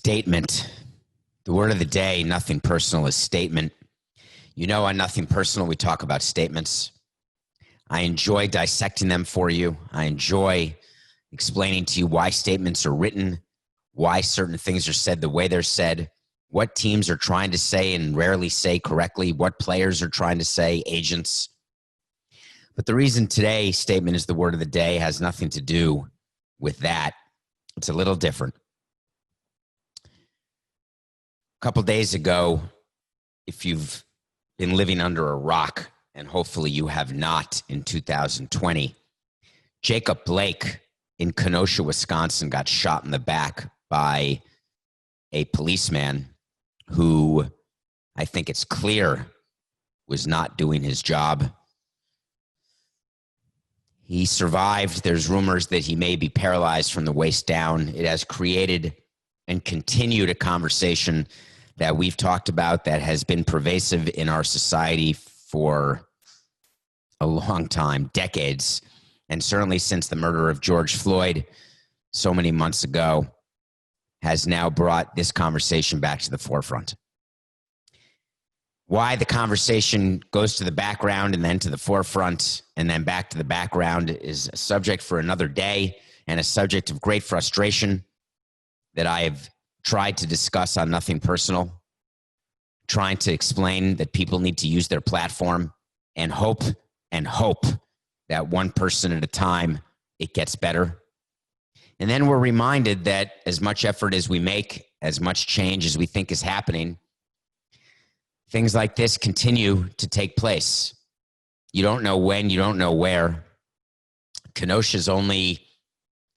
Statement. The word of the day, nothing personal, is statement. You know, on Nothing Personal, we talk about statements. I enjoy dissecting them for you. I enjoy explaining to you why statements are written, why certain things are said the way they're said, what teams are trying to say and rarely say correctly, what players are trying to say, agents. But the reason today's statement is the word of the day has nothing to do with that. It's a little different. A couple days ago, if you've been living under a rock, and hopefully you have not in 2020, Jacob Blake in Kenosha, Wisconsin, got shot in the back by a policeman who I think it's clear was not doing his job. He survived. There's rumors that he may be paralyzed from the waist down. It has created and continued a conversation that we've talked about that has been pervasive in our society for a long time, decades, and certainly since the murder of George Floyd so many months ago, has now brought this conversation back to the forefront. Why the conversation goes to the background and then to the forefront and then back to the background is a subject for another day and a subject of great frustration that I have tried to discuss on Nothing Personal, trying to explain that people need to use their platform and hope that one person at a time it gets better. And then we're reminded that as much effort as we make, as much change as we think is happening, things like this continue to take place. You don't know when, you don't know where. Kenosha is only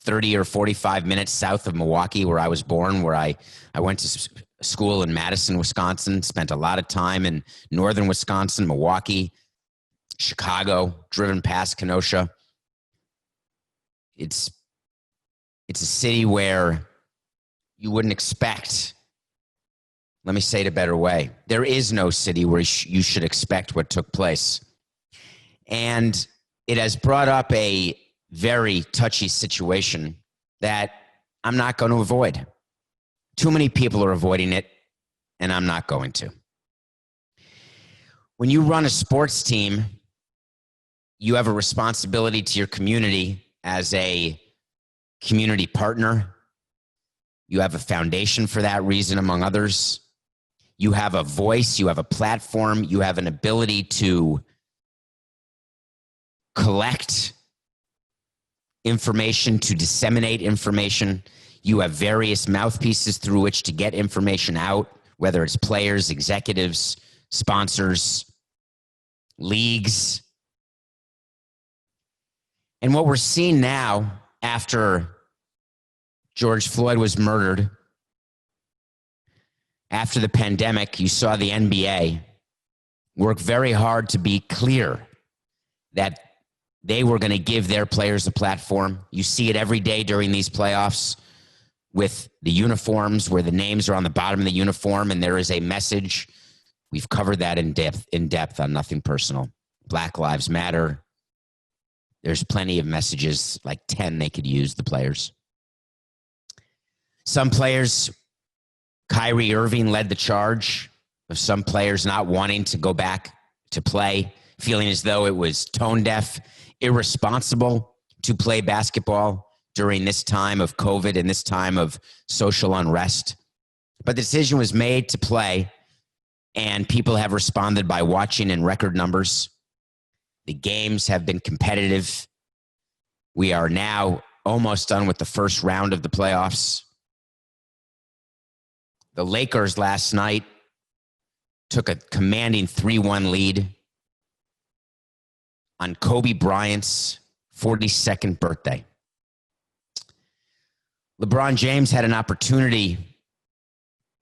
30 or 45 minutes south of Milwaukee, where I was born, where I went to school in Madison, Wisconsin, spent a lot of time in northern Wisconsin, Milwaukee, Chicago, driven past Kenosha. It's a city where you wouldn't expect. Let me say it a better way. There is no city where you should expect what took place. And it has brought up a very touchy situation that I'm not going to avoid. Too many people are avoiding it, and I'm not going to. When you run a sports team, you have a responsibility to your community as a community partner. You have a foundation for that reason, among others. You have a voice, you have a platform, you have an ability to collect information, to disseminate information. You have various mouthpieces through which to get information out, whether it's players, executives, sponsors, leagues. And what we're seeing now after George Floyd was murdered, after the pandemic, you saw the NBA work very hard to be clear that they were going to give their players a platform. You see it every day during these playoffs with the uniforms where the names are on the bottom of the uniform and there is a message. We've covered that in depth on Nothing Personal. Black Lives Matter. There's plenty of messages, like 10 they could use, the players. Some players, Kyrie Irving led the charge of some players not wanting to go back to play, feeling as though it was tone deaf, irresponsible to play basketball during this time of COVID and this time of social unrest. But the decision was made to play, and people have responded by watching in record numbers. The games have been competitive. We are now almost done with the first round of the playoffs. The Lakers last night took a commanding 3-1 lead on Kobe Bryant's 42nd birthday. LeBron James had an opportunity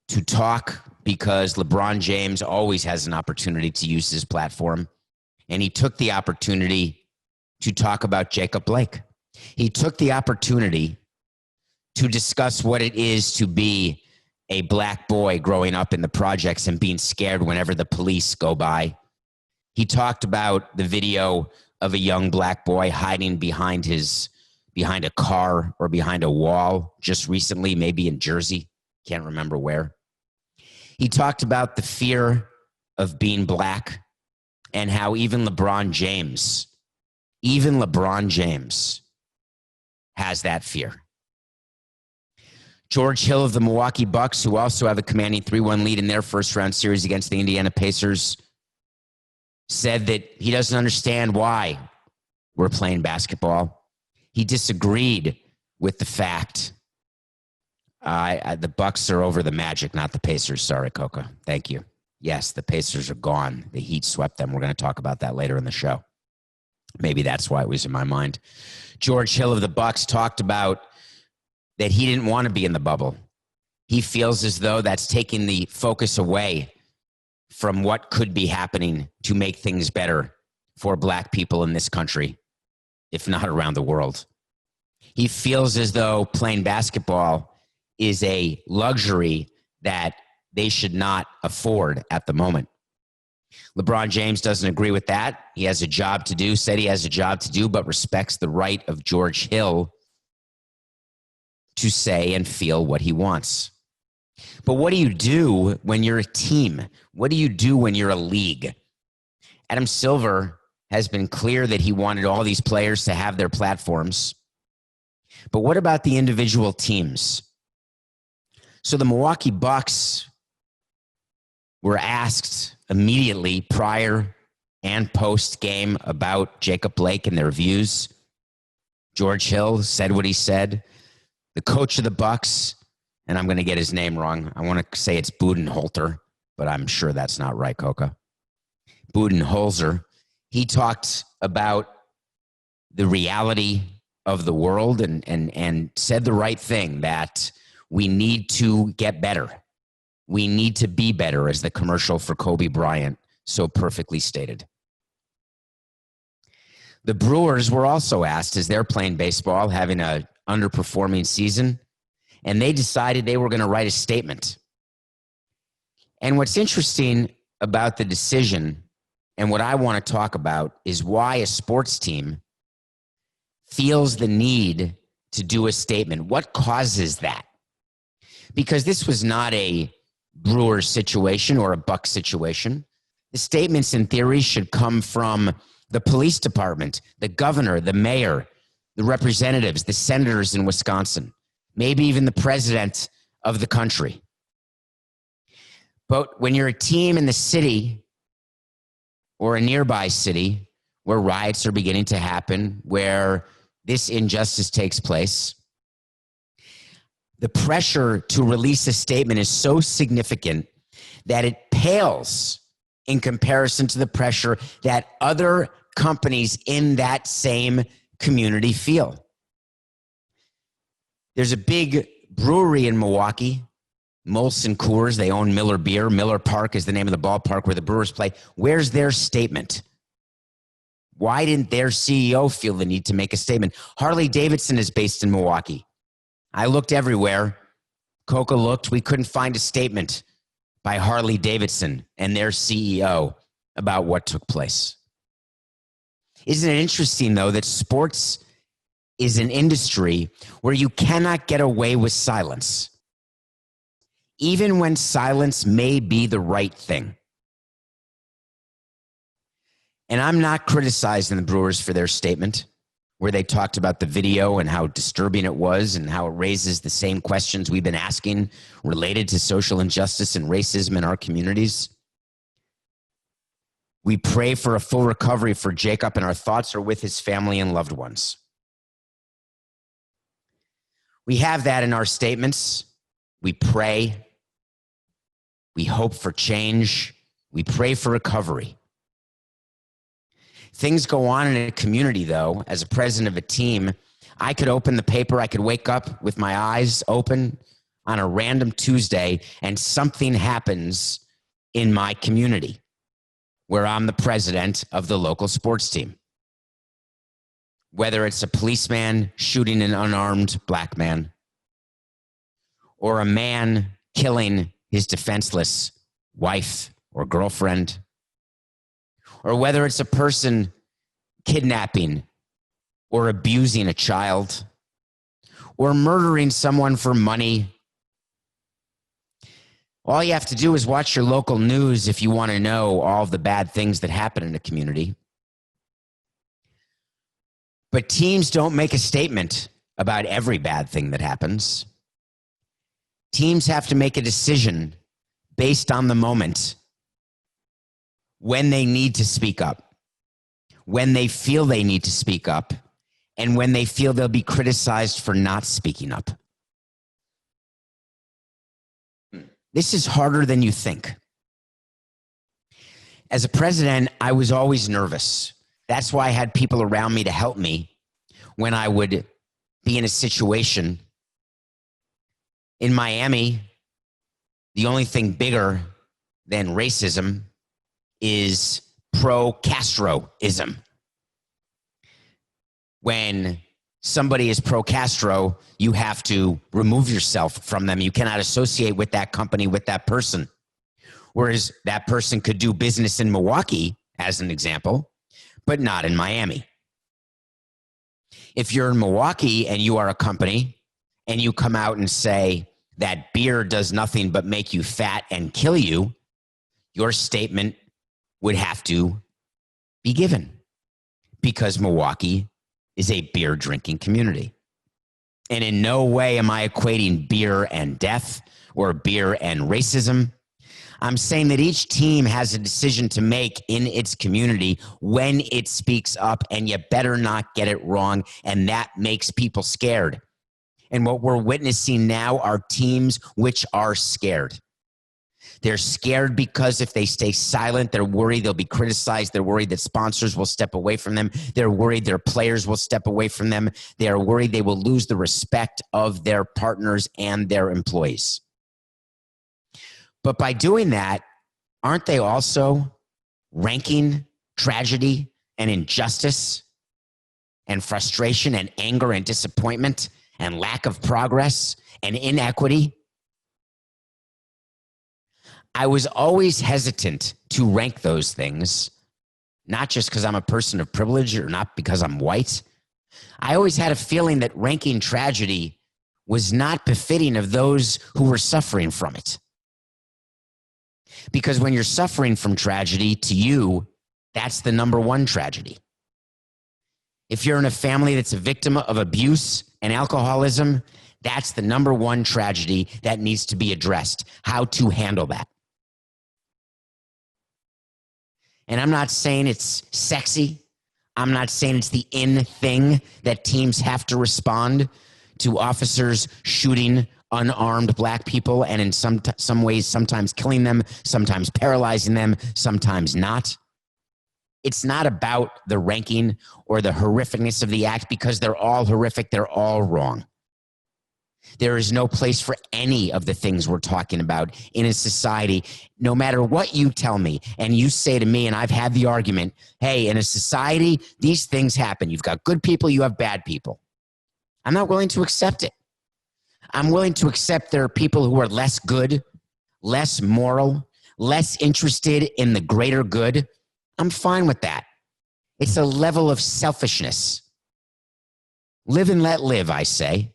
to talk because LeBron James always has an opportunity to use his platform. And he took the opportunity to talk about Jacob Blake. He took the opportunity to discuss what it is to be a black boy growing up in the projects and being scared whenever the police go by. He talked about the video of a young black boy hiding behind a car or behind a wall just recently, maybe in Jersey. Can't remember where. He talked about the fear of being black and how even LeBron James has that fear. George Hill of the Milwaukee Bucks, who also have a commanding 3-1 lead in their first-round series against the Indiana Pacers, said that he doesn't understand why we're playing basketball. He disagreed with the fact the Bucks are over the Magic, not the Pacers. Sorry, Coca. Thank you. Yes, the Pacers are gone. The Heat swept them. We're going to talk about that later in the show. Maybe that's why it was in my mind. George Hill of the Bucks talked about that he didn't want to be in the bubble. He feels as though that's taking the focus away from what could be happening to make things better for black people in this country, if not around the world. He feels as though playing basketball is a luxury that they should not afford at the moment. LeBron James doesn't agree with that. He has a job to do, said he has a job to do, but respects the right of George Hill to say and feel what he wants. But what do you do when you're a team? What do you do when you're a league? Adam Silver has been clear that he wanted all these players to have their platforms. But what about the individual teams? So the Milwaukee Bucks were asked immediately prior and post game about Jacob Blake and their views. George Hill said what he said. The coach of the Bucks, and I'm going to get his name wrong. I want to say it's Budenholzer, but I'm sure that's not right, Coca. Budenholzer. He talked about the reality of the world and said the right thing, that we need to get better. We need to be better, as the commercial for Kobe Bryant so perfectly stated. The Brewers were also asked, as they're playing baseball, having a underperforming season, and they decided they were going to write a statement. And what's interesting about the decision, and what I want to talk about, is why a sports team feels the need to do a statement. What causes that? Because this was not a Brewers situation or a Bucks situation. The statements, in theory, should come from the police department, the governor, the mayor, the representatives, the senators in Wisconsin, maybe even the president of the country. But when you're a team in the city or a nearby city where riots are beginning to happen, where this injustice takes place, the pressure to release a statement is so significant that it pales in comparison to the pressure that other companies in that same community feel. There's a big brewery in Milwaukee, Molson Coors. They own Miller Beer. Miller Park is the name of the ballpark where the Brewers play. Where's their statement? Why didn't their CEO feel the need to make a statement? Harley Davidson is based in Milwaukee. I looked everywhere. Coca looked. We couldn't find a statement by Harley Davidson and their CEO about what took place. Isn't it interesting, though, that sports is an industry where you cannot get away with silence, even when silence may be the right thing? And I'm not criticizing the Brewers for their statement, where they talked about the video and how disturbing it was and how it raises the same questions we've been asking related to social injustice and racism in our communities. We pray for a full recovery for Jacob, and our thoughts are with his family and loved ones. We have that in our statements. We pray. We hope for change. We pray for recovery. Things go on in a community, though. As a president of a team, I could open the paper, I could wake up with my eyes open on a random Tuesday, and something happens in my community where I'm the president of the local sports team. Whether it's a policeman shooting an unarmed black man, or a man killing his defenseless wife or girlfriend, or whether it's a person kidnapping or abusing a child, or murdering someone for money, All you have to do is watch your local news if you want to know all of the bad things that happen in a community. But teams don't make a statement about every bad thing that happens. Teams have to make a decision based on the moment when they need to speak up, when they feel they need to speak up, and when they feel they'll be criticized for not speaking up. This is harder than you think. As a president, I was always nervous. That's why I had people around me to help me when I would be in a situation. In Miami, the only thing bigger than racism is pro-Castroism. When somebody is pro-Castro, you have to remove yourself from them. You cannot associate with that company, with that person. Whereas that person could do business in Milwaukee, as an example, but not in Miami. If you're in Milwaukee and you are a company and you come out and say that beer does nothing but make you fat and kill you, your statement would have to be given because Milwaukee is a beer drinking community. And in no way am I equating beer and death or beer and racism. I'm saying that each team has a decision to make in its community when it speaks up, and you better not get it wrong, and that makes people scared. And what we're witnessing now are teams which are scared. They're scared because if they stay silent, they're worried they'll be criticized. They're worried that sponsors will step away from them. They're worried their players will step away from them. They're worried they will lose the respect of their partners and their employees. But by doing that, aren't they also ranking tragedy and injustice and frustration and anger and disappointment and lack of progress and inequity? I was always hesitant to rank those things, not just because I'm a person of privilege or not because I'm white. I always had a feeling that ranking tragedy was not befitting of those who were suffering from it. Because when you're suffering from tragedy, to you, that's the number one tragedy. If you're in a family that's a victim of abuse and alcoholism, that's the number one tragedy that needs to be addressed, how to handle that. And I'm not saying it's sexy. I'm not saying it's the in thing that teams have to respond to officers shooting unarmed black people and in some ways sometimes killing them, sometimes paralyzing them, sometimes not. It's not about the ranking or the horrificness of the act because they're all horrific, they're all wrong. There is no place for any of the things we're talking about in a society, no matter what you tell me and you say to me, and I've had the argument, hey, in a society, these things happen. You've got good people, you have bad people. I'm not willing to accept it. I'm willing to accept there are people who are less good, less moral, less interested in the greater good. I'm fine with that. It's a level of selfishness. Live and let live, I say.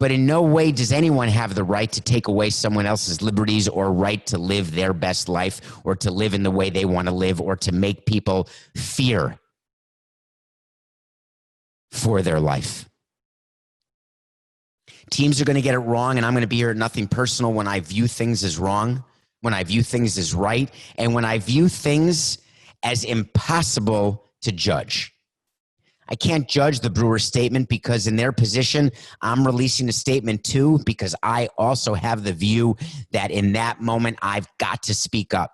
But in no way does anyone have the right to take away someone else's liberties or right to live their best life or to live in the way they want to live or to make people fear for their life. Teams are going to get it wrong, and I'm going to be here at Nothing Personal when I view things as wrong, when I view things as right, and when I view things as impossible to judge. I can't judge the Brewers statement because in their position, I'm releasing a statement too because I also have the view that in that moment, I've got to speak up.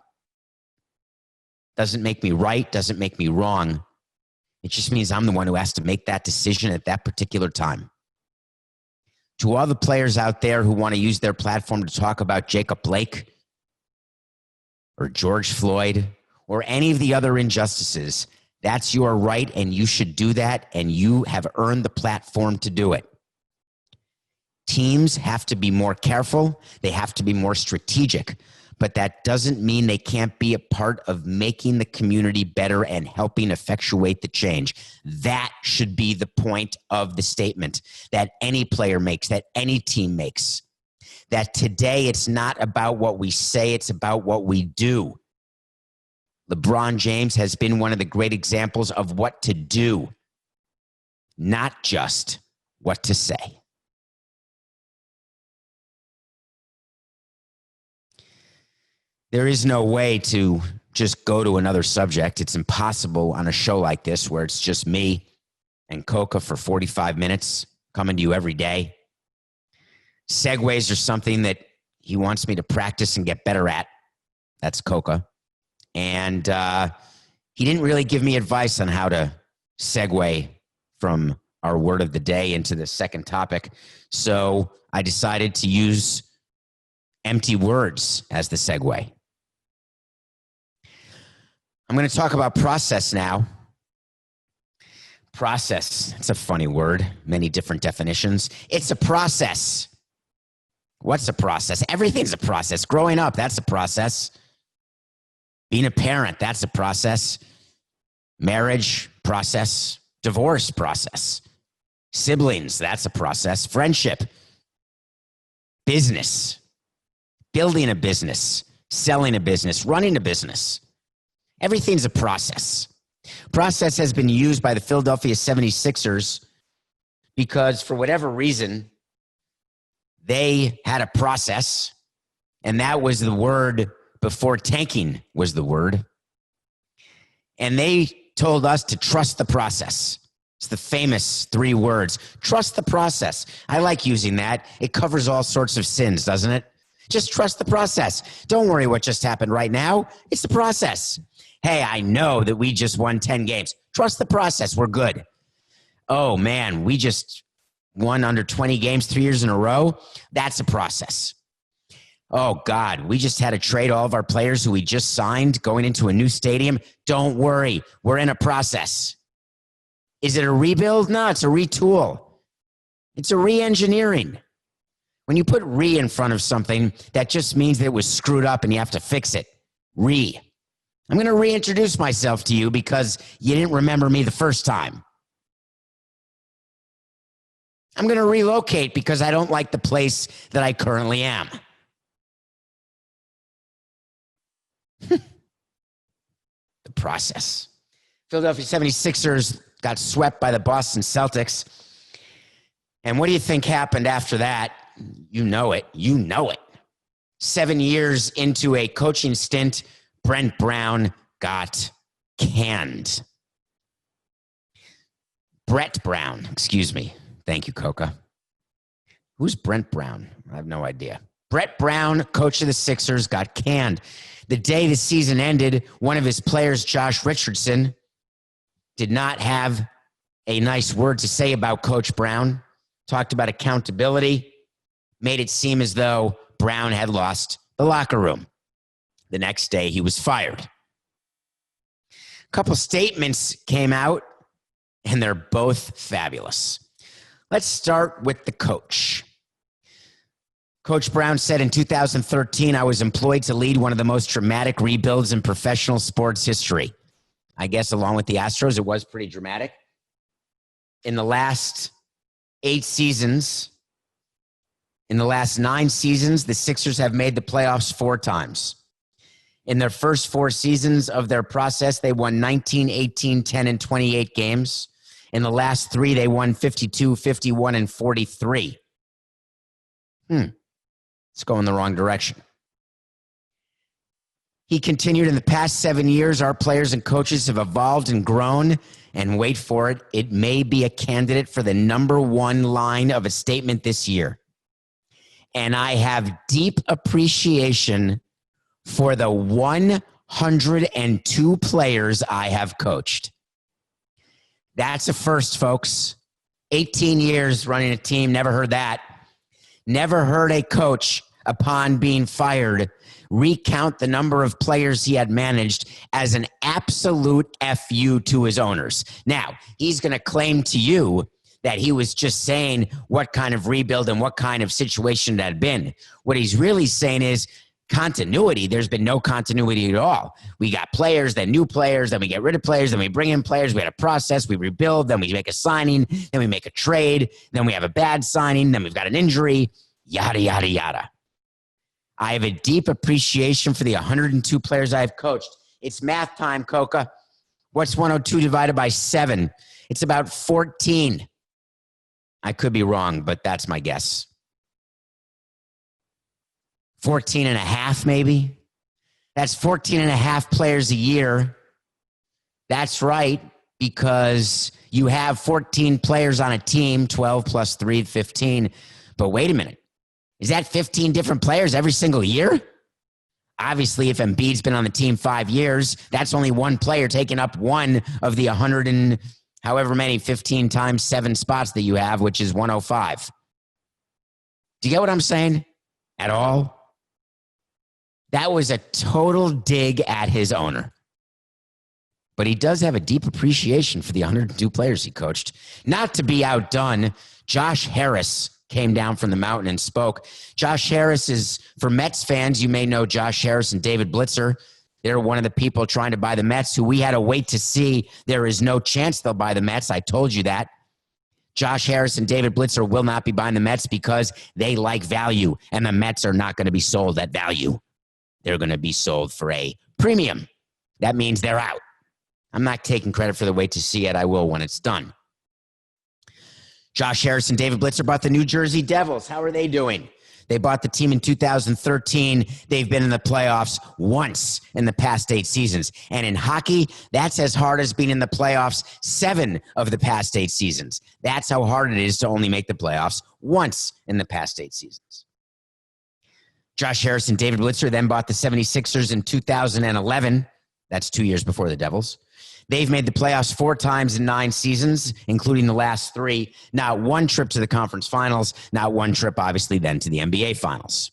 Doesn't make me right, doesn't make me wrong. It just means I'm the one who has to make that decision at that particular time. To all the players out there who want to use their platform to talk about Jacob Blake or George Floyd or any of the other injustices, that's your right and you should do that, and you have earned the platform to do it. Teams have to be more careful. They have to be more strategic, but that doesn't mean they can't be a part of making the community better and helping effectuate the change. That should be the point of the statement that any player makes, that any team makes. that today it's not about what we say, it's about what we do. LeBron James has been one of the great examples of what to do, not just what to say. There is no way to just go to another subject. It's impossible on a show like this where it's just me and Coca for 45 minutes coming to you every day. Segues are something that he wants me to practice and get better at. That's Coca. And he didn't really give me advice on how to segue from our word of the day into the second topic. So I decided to use empty words as the segue. I'm going to talk about process now. Process, it's a funny word, many different definitions. It's a process. What's a process? Everything's a process. Growing up, that's a process. Being a parent, that's a process. Marriage, process. Divorce, process. Siblings, that's a process. Friendship, business, building a business, selling a business, running a business. Everything's a process. Process has been used by the Philadelphia 76ers because for whatever reason, they had a process, and that was the word before tanking was the word. And they told us to trust the process. It's the famous 3 words. Trust the process. I like using that. It covers all sorts of sins, doesn't it? Just trust the process. Don't worry what just happened right now. It's the process. Hey, I know that we just won 10 games. Trust the process. We're good. Oh, man, we just won under 20 games 3 years in a row. That's a process. Oh, God, we just had to trade all of our players who we just signed going into a new stadium. Don't worry. We're in a process. Is it a rebuild? No, it's a retool. It's a re-engineering. When you put re in front of something, that just means that it was screwed up and you have to fix it. Re. I'm going to reintroduce myself to you because you didn't remember me the first time. I'm going to relocate because I don't like the place that I currently am. The process. Philadelphia 76ers got swept by the Boston Celtics. And what do you think happened after that? You know it. You know it. 7 years into a coaching stint, Brent Brown got canned. Brett Brown, excuse me. Thank you, Coca. Who's Brent Brown? I have no idea. Brett Brown, coach of the Sixers, got canned. The day the season ended, one of his players, Josh Richardson, did not have a nice word to say about Coach Brown. Talked about accountability, made it seem as though Brown had lost the locker room. The next day, he was fired. A couple statements came out, and they're both fabulous. Let's start with the coach. Coach Brown said in 2013, I was employed to lead one of the most dramatic rebuilds in professional sports history. I guess along with the Astros, it was pretty dramatic. In the last 8 seasons, in the last 9 seasons, the Sixers have made the playoffs 4 times. In their first 4 seasons of their process, they won 19, 18, 10, and 28 games. In the last 3, they won 52, 51, and 43. It's going the wrong direction. He continued, in the past 7 years, our players and coaches have evolved and grown, and wait for it, it may be a candidate for the #1 line of a statement this year. And I have deep appreciation for the 102 players I have coached. That's a first, folks. 18 years running a team, never heard that. Never heard a coach, upon being fired, recount the number of players he had managed as an absolute FU to his owners. Now, he's going to claim to you that he was just saying what kind of rebuild and what kind of situation it had been. What he's really saying is continuity. There's been no continuity at all. We got players, then new players, then we get rid of players, then we bring in players. We had a process, we rebuild, then we make a signing, then we make a trade, then we have a bad signing, then we've got an injury, yada, yada, yada. I have a deep appreciation for the 102 players I have coached. It's math time, Coca. What's 102 divided by 7? It's about 14. I could be wrong, but that's my guess. 14 and a half, maybe. That's 14 and a half players a year. That's right, because you have 14 players on a team, 12 plus 3, 15. But wait a minute. Is that 15 different players every single year? Obviously, if Embiid's been on the team 5 years, that's only one player taking up one of the 100 and however many 15 times 7 spots that you have, which is 105. Do you get what I'm saying? At all? That was a total dig at his owner. But he does have a deep appreciation for the 102 players he coached. Not to be outdone, Josh Harris came down from the mountain and spoke. Josh Harris is, for Mets fans, you may know Josh Harris and David Blitzer. They're one of the people trying to buy the Mets who we had to wait to see. There is no chance they'll buy the Mets. I told you that. Josh Harris and David Blitzer will not be buying the Mets because they like value, and the Mets are not going to be sold at value. They're going to be sold for a premium. That means they're out. I'm not taking credit for the wait to see it. I will when it's done. Josh Harris and David Blitzer bought the New Jersey Devils. How are they doing? They bought the team in 2013. They've been in the playoffs once in the past 8 seasons. And in hockey, that's as hard as being in the playoffs 7 of the past 8 seasons. That's how hard it is to only make the playoffs once in the past 8 seasons. Josh Harris and David Blitzer then bought the 76ers in 2011. That's 2 years before the Devils. They've made the playoffs 4 times in 9 seasons, including the last 3. Not one trip to the conference finals, not one trip, obviously, then to the NBA finals.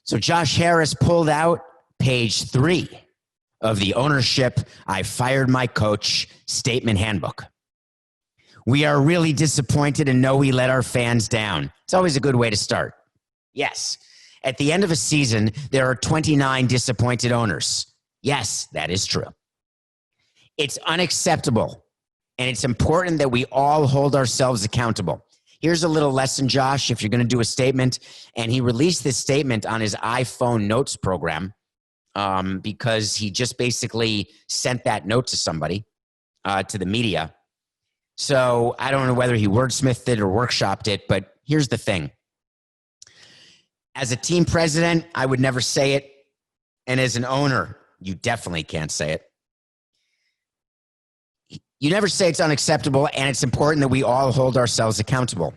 So Josh Harris pulled out page 3 of the ownership I fired my coach statement handbook. We are really disappointed and know we let our fans down. It's always a good way to start. Yes, at the end of a season, there are 29 disappointed owners. Yes, that is true. It's unacceptable, and it's important that we all hold ourselves accountable. Here's a little lesson, Josh, if you're going to do a statement. And he released this statement on his iPhone notes program because he just basically sent that note to somebody, to the media. So I don't know whether he wordsmithed it or workshopped it, but here's the thing. As a team president, I would never say it. And as an owner, you definitely can't say it. You never say it's unacceptable, and it's important that we all hold ourselves accountable.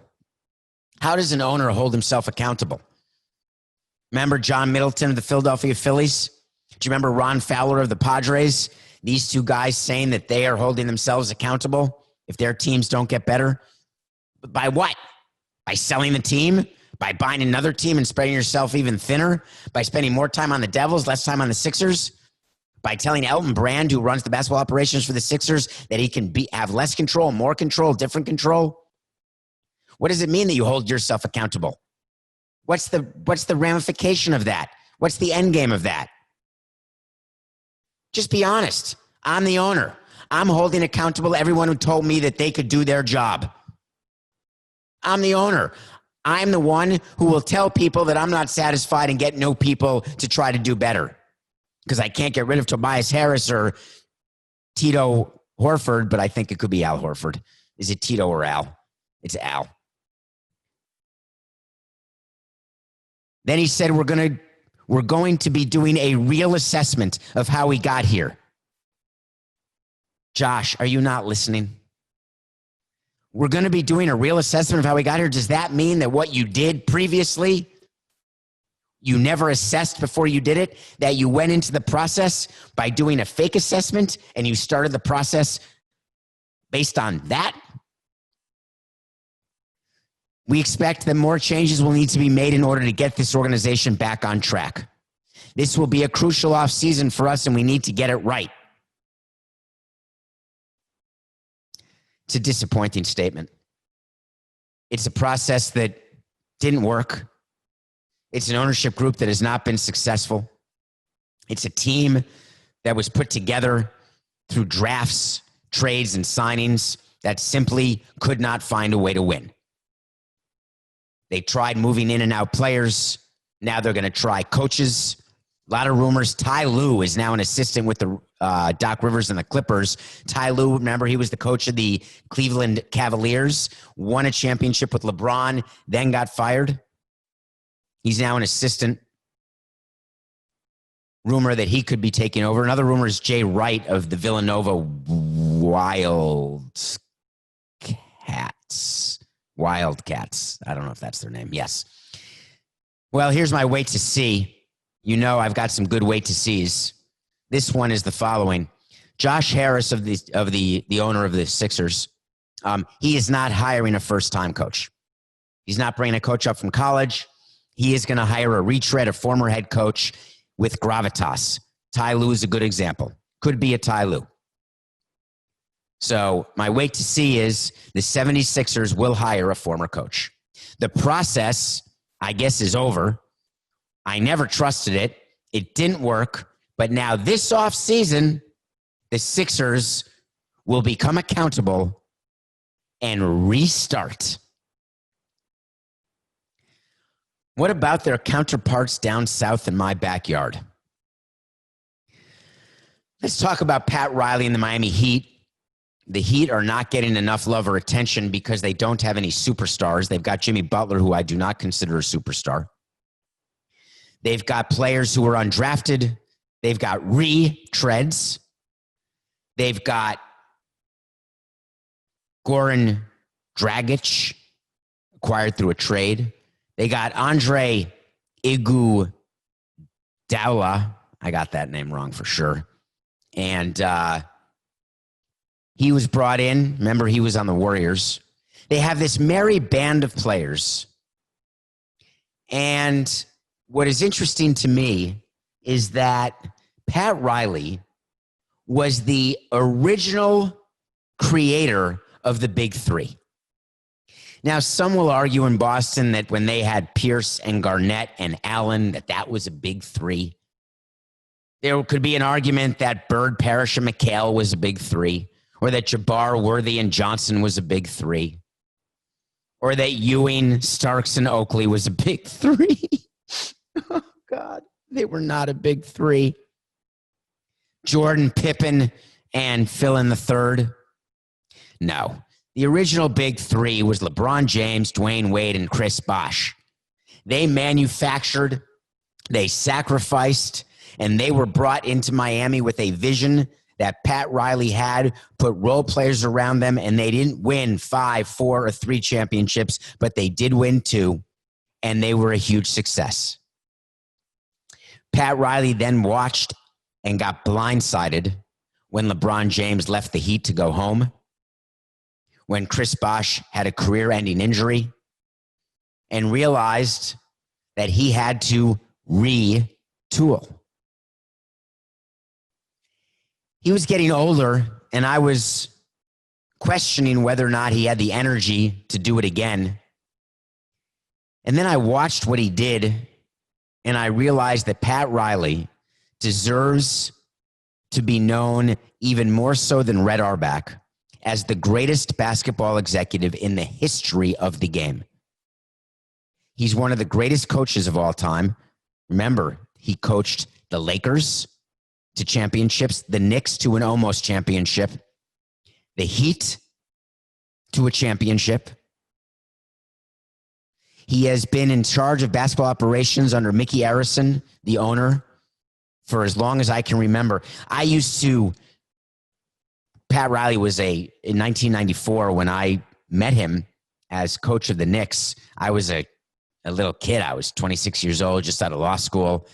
How does an owner hold himself accountable? Remember John Middleton of the Philadelphia Phillies? Do you remember Ron Fowler of the Padres? These two guys saying that they are holding themselves accountable if their teams don't get better. By what? By selling the team? By buying another team and spreading yourself even thinner? By spending more time on the Devils, less time on the Sixers? By telling Elton Brand, who runs the basketball operations for the Sixers, that he can have less control, more control, different control? What does it mean that you hold yourself accountable? What's the ramification of that? What's the end game of that? Just be honest. I'm the owner. I'm holding accountable everyone who told me that they could do their job. I'm the owner. I'm the one who will tell people that I'm not satisfied and get new people to try to do better. Because I can't get rid of Tobias Harris or Tito Horford, but I think it could be Al Horford. Is it Tito or Al? It's Al. Then he said, we're going to be doing a real assessment of how we got here. Josh, are you not listening? We're going to be doing a real assessment of how we got here. Does that mean that what you did previously, you never assessed before you did it? That you went into the process by doing a fake assessment and you started the process based on that? We expect that more changes will need to be made in order to get this organization back on track. This will be a crucial offseason for us, and we need to get it right. It's a disappointing statement. It's a process that didn't work. It's an ownership group that has not been successful. It's a team that was put together through drafts, trades, and signings that simply could not find a way to win. They tried moving in and out players. Now they're going to try coaches. A lot of rumors. Ty Lue is now an assistant with the Doc Rivers and the Clippers. Ty Lue, remember, he was the coach of the Cleveland Cavaliers, won a championship with LeBron, then got fired. He's now an assistant. Rumor that he could be taking over. Another rumor is Jay Wright of the Villanova Wildcats. Wildcats. I don't know if that's their name. Yes. Well, here's my wait to see. You know I've got some good wait to sees. This one is the following. Josh Harris of the owner of the Sixers, he is not hiring a first-time coach. He's not bringing a coach up from college. He is going to hire a retread, a former head coach with gravitas. Ty Lue is a good example. Could be a Ty Lue. So my wait to see is the 76ers will hire a former coach. The process, I guess, is over. I never trusted it. It didn't work. But now this offseason, the Sixers will become accountable and restart. What about their counterparts down south in my backyard? Let's talk about Pat Riley and the Miami Heat. The Heat are not getting enough love or attention because they don't have any superstars. They've got Jimmy Butler, who I do not consider a superstar. They've got players who are undrafted. They've got retreads. They've got Goran Dragic, acquired through a trade. They got Andre Iguodala. I got that name wrong for sure. And he was brought in. Remember, he was on the Warriors. They have this merry band of players. And what is interesting to me is that Pat Riley was the original creator of the Big Three. Now, some will argue in Boston that when they had Pierce and Garnett and Allen, that was a big three. There could be an argument that Bird, Parrish, and McHale was a big three, or that Jabbar, Worthy, and Johnson was a big three, or that Ewing, Starks, and Oakley was a big three. Oh, God, they were not a big three. Jordan, Pippen, and fill in the third. No. The original big three was LeBron James, Dwayne Wade, and Chris Bosh. They manufactured, they sacrificed, and they were brought into Miami with a vision that Pat Riley had, put role players around them, and they didn't win 5, 4, or 3 championships, but they did win 2, and they were a huge success. Pat Riley then watched and got blindsided when LeBron James left the Heat to go home, when Chris Bosh had a career-ending injury, and realized that he had to retool. He was getting older, and I was questioning whether or not he had the energy to do it again. And then I watched what he did, and I realized that Pat Riley deserves to be known even more so than Red Auerbach as the greatest basketball executive in the history of the game. He's one of the greatest coaches of all time. Remember, he coached the Lakers to championships, the Knicks to an almost championship, the Heat to a championship. He has been in charge of basketball operations under Mickey Arison, the owner, for as long as I can remember. Pat Riley was in 1994 when I met him as coach of the Knicks. I was a little kid. I was 26 years old, just out of law school,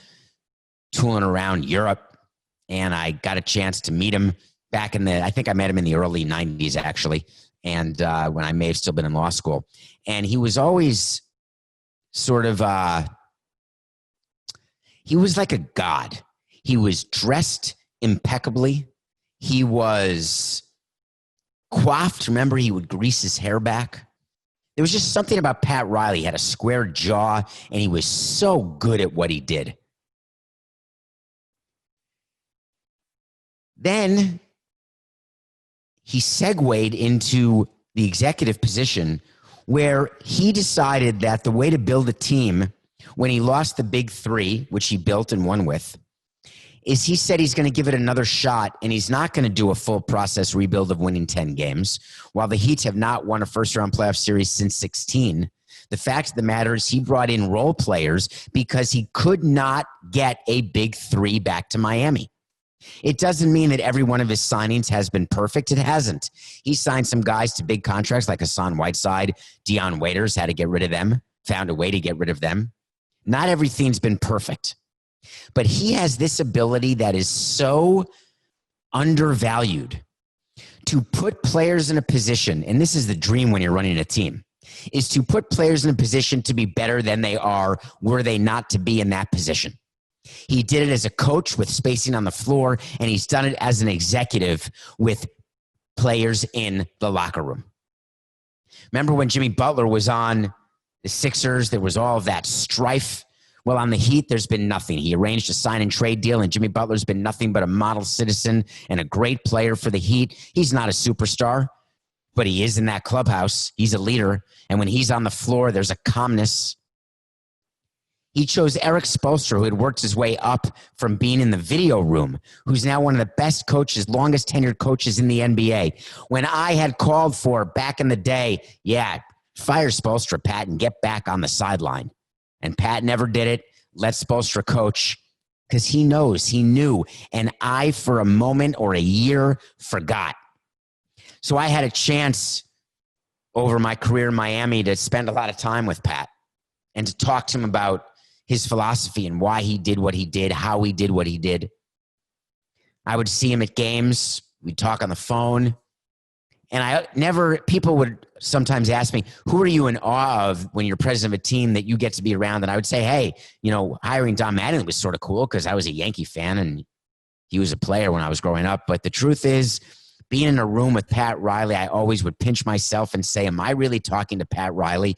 tooling around Europe. And I got a chance to meet him back I think I met him in the early 90s, actually. And when I may have still been in law school. And he was always sort of, he was like a god. He was dressed impeccably. He was coiffed. Remember, he would grease his hair back. There was just something about Pat Riley. He had a square jaw, and he was so good at what he did. Then he segued into the executive position where he decided that the way to build a team when he lost the big three, which he built and won with, is he said he's going to give it another shot, and he's not going to do a full process rebuild of winning 10 games. While the Heat have not won a first-round playoff series since 16, the fact of the matter is he brought in role players because he could not get a big three back to Miami. It doesn't mean that every one of his signings has been perfect. It hasn't. He signed some guys to big contracts like Hassan Whiteside, Dion Waiters, had to get rid of them, found a way to get rid of them. Not everything's been perfect. But he has this ability that is so undervalued to put players in a position, and this is the dream when you're running a team, is to put players in a position to be better than they are were they not to be in that position. He did it as a coach with spacing on the floor, and he's done it as an executive with players in the locker room. Remember when Jimmy Butler was on the Sixers, there was all of that strife. Well, on the Heat, there's been nothing. He arranged a sign and trade deal, and Jimmy Butler's been nothing but a model citizen and a great player for the Heat. He's not a superstar, but he is in that clubhouse. He's a leader, and when he's on the floor, there's a calmness. He chose Eric Spoelstra, who had worked his way up from being in the video room, who's now one of the best coaches, longest tenured coaches in the NBA. When I had called for back in the day, fire Spoelstra, Pat, and get back on the sideline. And Pat never did it. Let Spoelstra coach because he knows, he knew. And I, for a moment or a year, forgot. So I had a chance over my career in Miami to spend a lot of time with Pat and to talk to him about his philosophy and why he did what he did, how he did what he did. I would see him at games. We'd talk on the phone. And people would sometimes ask me, who are you in awe of when you're president of a team that you get to be around? And I would say, hey, hiring Don Madden was sort of cool because I was a Yankee fan and he was a player when I was growing up. But the truth is, being in a room with Pat Riley, I always would pinch myself and say, am I really talking to Pat Riley?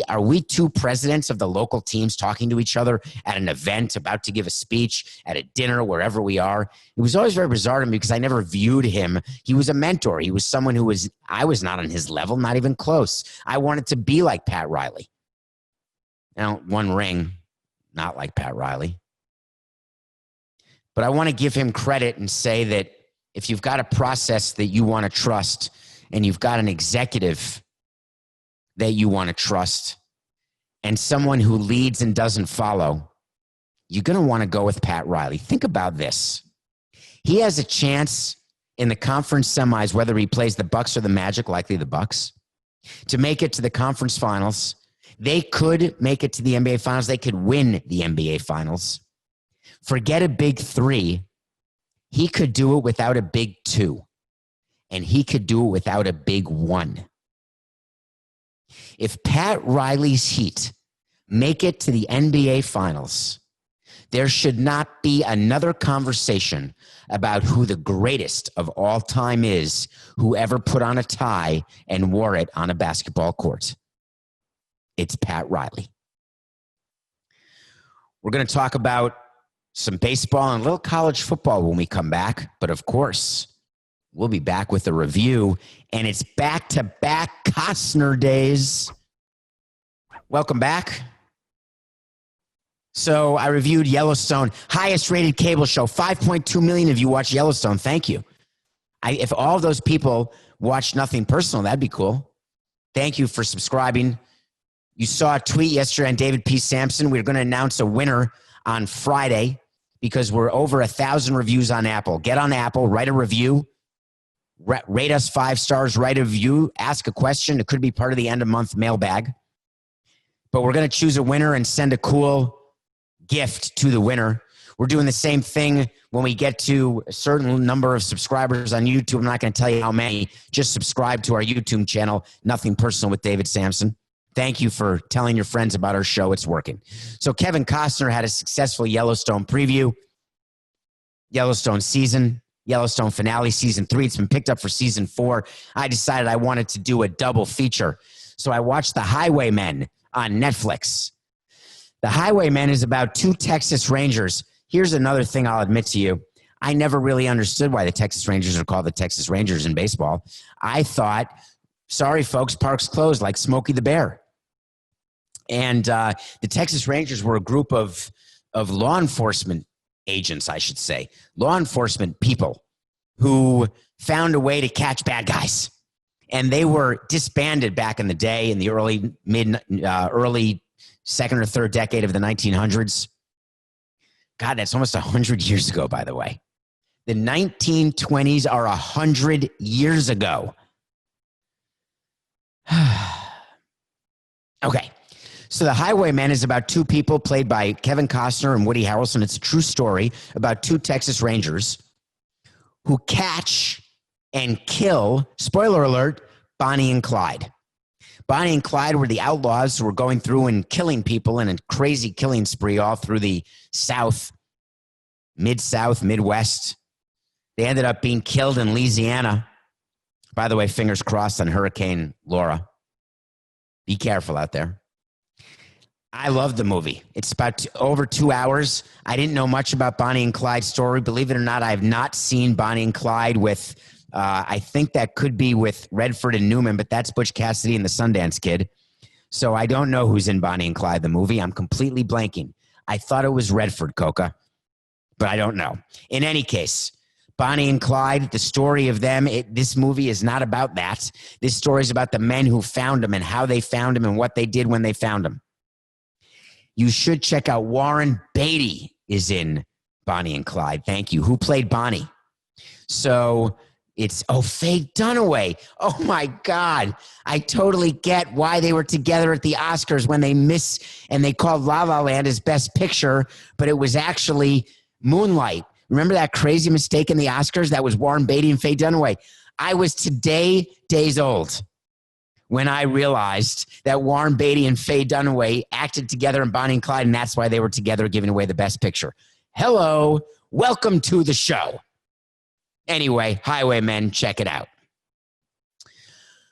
Are we two presidents of the local teams talking to each other at an event, about to give a speech, at a dinner, wherever we are? It was always very bizarre to me because I never viewed him. He was a mentor. He was someone I was not on his level, not even close. I wanted to be like Pat Riley. Now, one ring, not like Pat Riley. But I want to give him credit and say that if you've got a process that you want to trust and you've got an executive that you want to trust and someone who leads and doesn't follow, you're going to want to go with Pat Riley. Think about this. He has a chance in the conference semis, whether he plays the Bucks or the Magic, likely the Bucks, to make it to the conference finals. They could make it to the NBA finals. They could win the NBA finals. Forget a big three. He could do it without a big two, and he could do it without a big one. If Pat Riley's Heat make it to the NBA Finals, there should not be another conversation about who the greatest of all time is who ever put on a tie and wore it on a basketball court. It's Pat Riley. We're going to talk about some baseball and a little college football when we come back. But of course, we'll be back with a review. And it's back-to-back Costner days. Welcome back. So I reviewed Yellowstone, highest rated cable show. 5.2 million of you watch Yellowstone. Thank you. If all of those people watch Nothing Personal, that'd be cool. Thank you for subscribing. You saw a tweet yesterday on David P. Samson. We're going to announce a winner on Friday because we're over 1,000 reviews on Apple. Get on Apple, write a review, rate us 5 stars, write a review, ask a question. It could be part of the end of month mailbag. But we're going to choose a winner and send a cool gift to the winner. We're doing the same thing when we get to a certain number of subscribers on YouTube. I'm not going to tell you how many. Just subscribe to our YouTube channel, Nothing Personal with David Samson. Thank you for telling your friends about our show. It's working. So Kevin Costner had a successful Yellowstone preview. Yellowstone season, Yellowstone finale, season 3. It's been picked up for season 4. I decided I wanted to do a double feature. So I watched The Highwaymen on Netflix. The Highwaymen is about 2 Texas Rangers. Here's another thing I'll admit to you. I never really understood why the Texas Rangers are called the Texas Rangers in baseball. I thought sorry, folks, parks closed like Smokey the Bear. And the Texas Rangers were a group of law enforcement agents, I should say, law enforcement people who found a way to catch bad guys. And they were disbanded back in the day in the early second or third decade of the 1900s. God, that's almost 100 years ago, by the way. The 1920s are 100 years ago. Okay. So The Highwaymen is about two people played by Kevin Costner and Woody Harrelson. It's a true story about two Texas Rangers who catch and kill, spoiler alert, Bonnie and Clyde. Bonnie and Clyde were the outlaws who were going through and killing people in a crazy killing spree all through the South, Mid-South, Midwest. They ended up being killed in Louisiana. By the way, fingers crossed on Hurricane Laura. Be careful out there. I love the movie. It's about over 2 hours. I didn't know much about Bonnie and Clyde's story. Believe it or not, I have not seen Bonnie and Clyde with, I think that could be with Redford and Newman, but that's Butch Cassidy and the Sundance Kid. So I don't know who's in Bonnie and Clyde, the movie. I'm completely blanking. I thought it was Redford, Coca, but I don't know. In any case, Bonnie and Clyde, the story of them, this movie is not about that. This story is about the men who found them and how they found them and what they did when they found them. You should check out Warren Beatty is in Bonnie and Clyde. Thank you. Who played Bonnie? So it's, Faye Dunaway. Oh, my God. I totally get why they were together at the Oscars when they miss and they called La La Land as Best Picture, but it was actually Moonlight. Remember that crazy mistake in the Oscars? That was Warren Beatty and Faye Dunaway. I was days old when I realized that Warren Beatty and Faye Dunaway acted together in Bonnie and Clyde, and that's why they were together giving away the Best Picture. Hello, welcome to the show. Anyway, Highwaymen, check it out.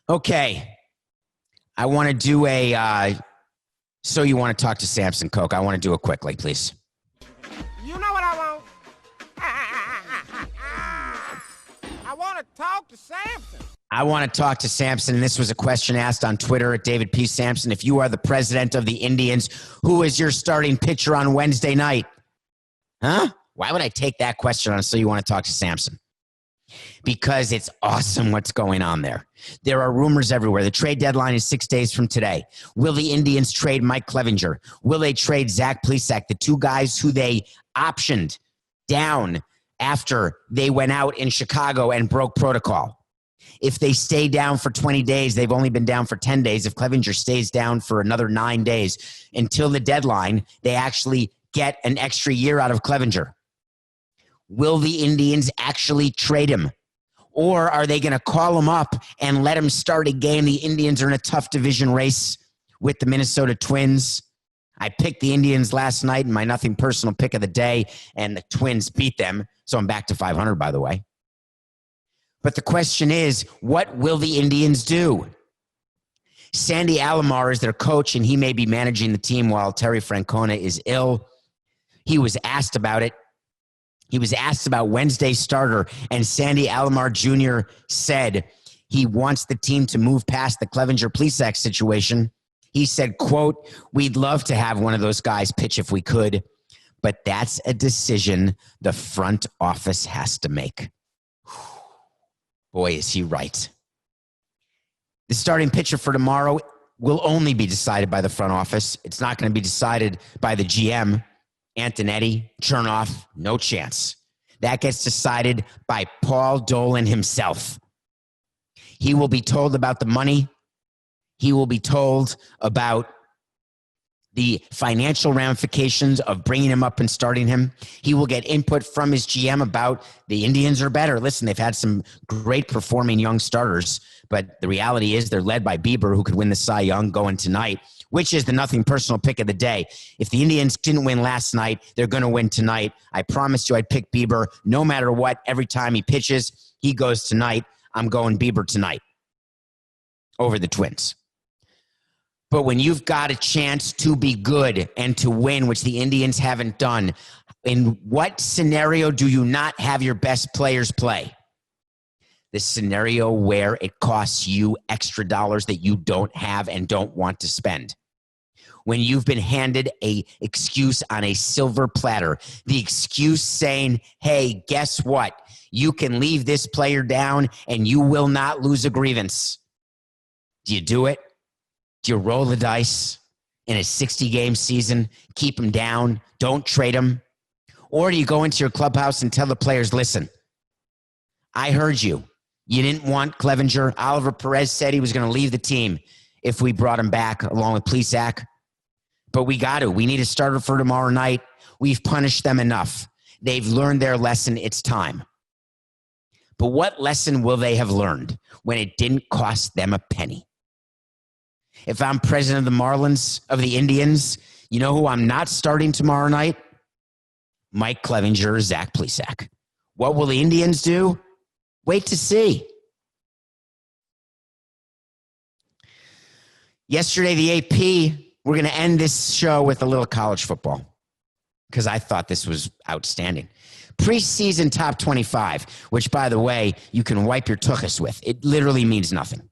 Okay, I want to do so you want to talk to Samson, Coke. I want to do it quickly, please. You know what I want? I want to talk to Samson. I want to talk to Samson, and this was a question asked on Twitter at David P. Samson. If you are the president of the Indians, who is your starting pitcher on Wednesday night? Huh? Why would I take that question on so you want to talk to Samson? Because it's awesome what's going on there. There are rumors everywhere. The trade deadline is 6 days from today. Will the Indians trade Mike Clevinger? Will they trade Zach Plesac, the two guys who they optioned down after they went out in Chicago and broke protocol? If they stay down for 20 days, they've only been down for 10 days. If Clevinger stays down for another 9 days until the deadline, they actually get an extra year out of Clevinger. Will the Indians actually trade him? Or are they going to call him up and let him start a game? The Indians are in a tough division race with the Minnesota Twins. I picked the Indians last night in my nothing personal pick of the day, and the Twins beat them. So I'm back to 500, by the way. But the question is, what will the Indians do? Sandy Alomar is their coach, and he may be managing the team while Terry Francona is ill. He was asked about it. He was asked about Wednesday's starter, and Sandy Alomar Jr. said he wants the team to move past the Clevinger-Plesac situation. He said, quote, "We'd love to have one of those guys pitch if we could, but that's a decision the front office has to make." Boy, is he right. The starting pitcher for tomorrow will only be decided by the front office. It's not going to be decided by the GM, Antonetti, Chernoff, no chance. That gets decided by Paul Dolan himself. He will be told about the money. He will be told about the financial ramifications of bringing him up and starting him. He will get input from his GM about the Indians are better. Listen, they've had some great performing young starters, but the reality is they're led by Bieber, who could win the Cy Young going tonight, which is the nothing personal pick of the day. If the Indians didn't win last night, they're going to win tonight. I promised you I'd pick Bieber no matter what. Every time he pitches, he goes tonight. I'm going Bieber tonight over the Twins. But when you've got a chance to be good and to win, which the Indians haven't done, in what scenario do you not have your best players play? the scenario where it costs you extra dollars that you don't have and don't want to spend. When you've been handed a excuse on a silver platter, the excuse saying, hey, guess what? You can leave this player down and you will not lose a grievance. Do you do it? Do you roll the dice in a 60-game season, keep him down, don't trade him? Or do you go into your clubhouse and tell the players, listen, I heard you. You didn't want Clevinger. Oliver Perez said he was going to leave the team if we brought him back along with Plesac. But we got to. We need a starter for tomorrow night. We've punished them enough. They've learned their lesson. It's time. But what lesson will they have learned when it didn't cost them a penny? If I'm president of the Marlins, of the Indians, you know who I'm not starting tomorrow night? Mike Clevinger or Zach Plesac. What will the Indians do? Wait to see. Yesterday, the AP, we're going to end this show with a little college football because I thought this was outstanding. Preseason top 25, which, by the way, you can wipe your tuchus with. It literally means nothing.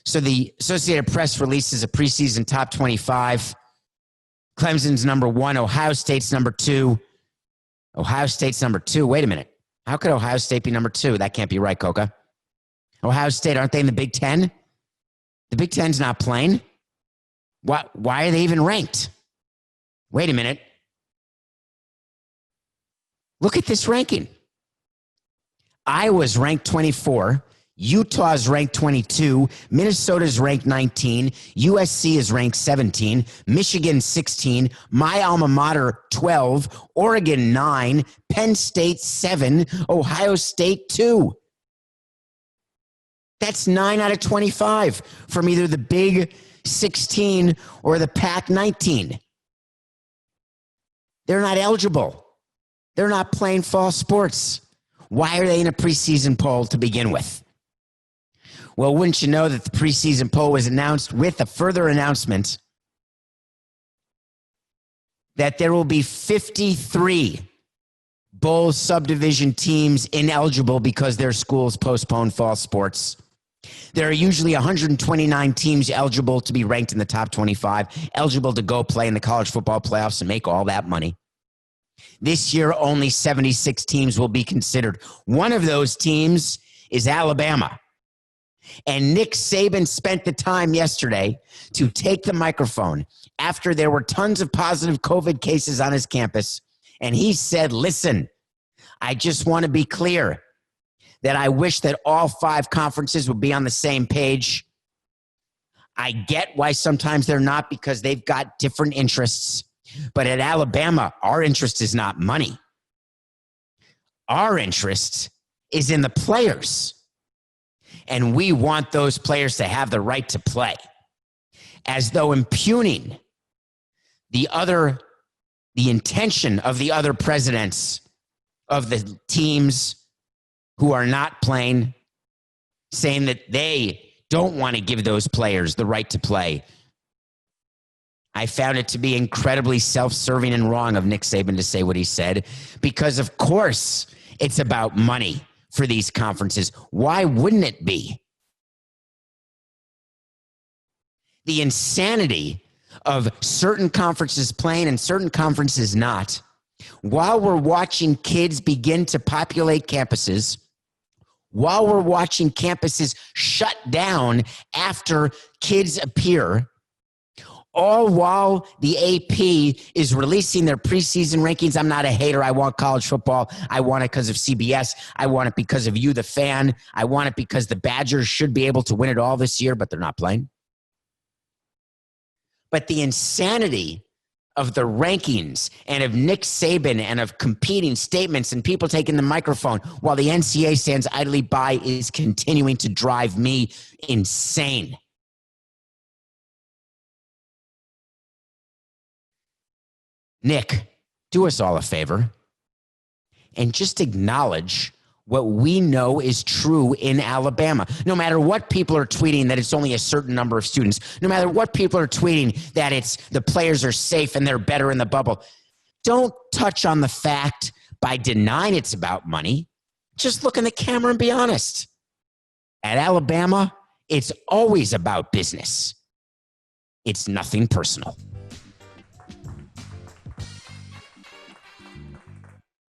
So the Associated Press releases a preseason top 25. Clemson's number 1, Ohio State's number 2. Ohio State's number 2. Wait a minute. How could Ohio State be number 2? That can't be right, Coca. Ohio State, aren't they in the Big Ten? The Big Ten's not playing. Why are they even ranked? Wait a minute. Look at this ranking. Iowa's ranked 24. Utah's ranked 22. Minnesota's ranked 19. USC is ranked 17. Michigan 16. My alma mater 12. Oregon 9. Penn State 7. Ohio State 2. That's 9 out of 25 from either the Big 16 or the Pac 19. They're not eligible. They're not playing fall sports. Why are they in a preseason poll to begin with? Well, wouldn't you know that the preseason poll was announced with a further announcement that there will be 53 bowl subdivision teams ineligible because their schools postponed fall sports. There are usually 129 teams eligible to be ranked in the top 25, eligible to go play in the college football playoffs and make all that money. This year, only 76 teams will be considered. One of those teams is Alabama. And Nick Saban spent the time yesterday to take the microphone after there were tons of positive COVID cases on his campus. And he said, listen, I just want to be clear that I wish that all 5 conferences would be on the same page. I get why sometimes they're not because they've got different interests. But at Alabama, our interest is not money. Our interest is in the players. And we want those players to have the right to play. As though impugning the intention of the other presidents of the teams who are not playing, saying that they don't want to give those players the right to play. I found it to be incredibly self-serving and wrong of Nick Saban to say what he said, because of course it's about money for these conferences. Why wouldn't it be? The insanity of certain conferences playing and certain conferences not, while we're watching kids begin to populate campuses, while we're watching campuses shut down after kids appear, all while the AP is releasing their preseason rankings. I'm not a hater. I want college football. I want it because of CBS. I want it because of you, the fan. I want it because the Badgers should be able to win it all this year, but they're not playing. But the insanity of the rankings and of Nick Saban and of competing statements and people taking the microphone while the NCAA stands idly by is continuing to drive me insane. Nick, do us all a favor and just acknowledge what we know is true in Alabama. No matter what people are tweeting that it's only a certain number of students, no matter what people are tweeting that it's the players are safe and they're better in the bubble, don't touch on the fact by denying it's about money. Just look in the camera and be honest. At Alabama, it's always about business. It's nothing personal.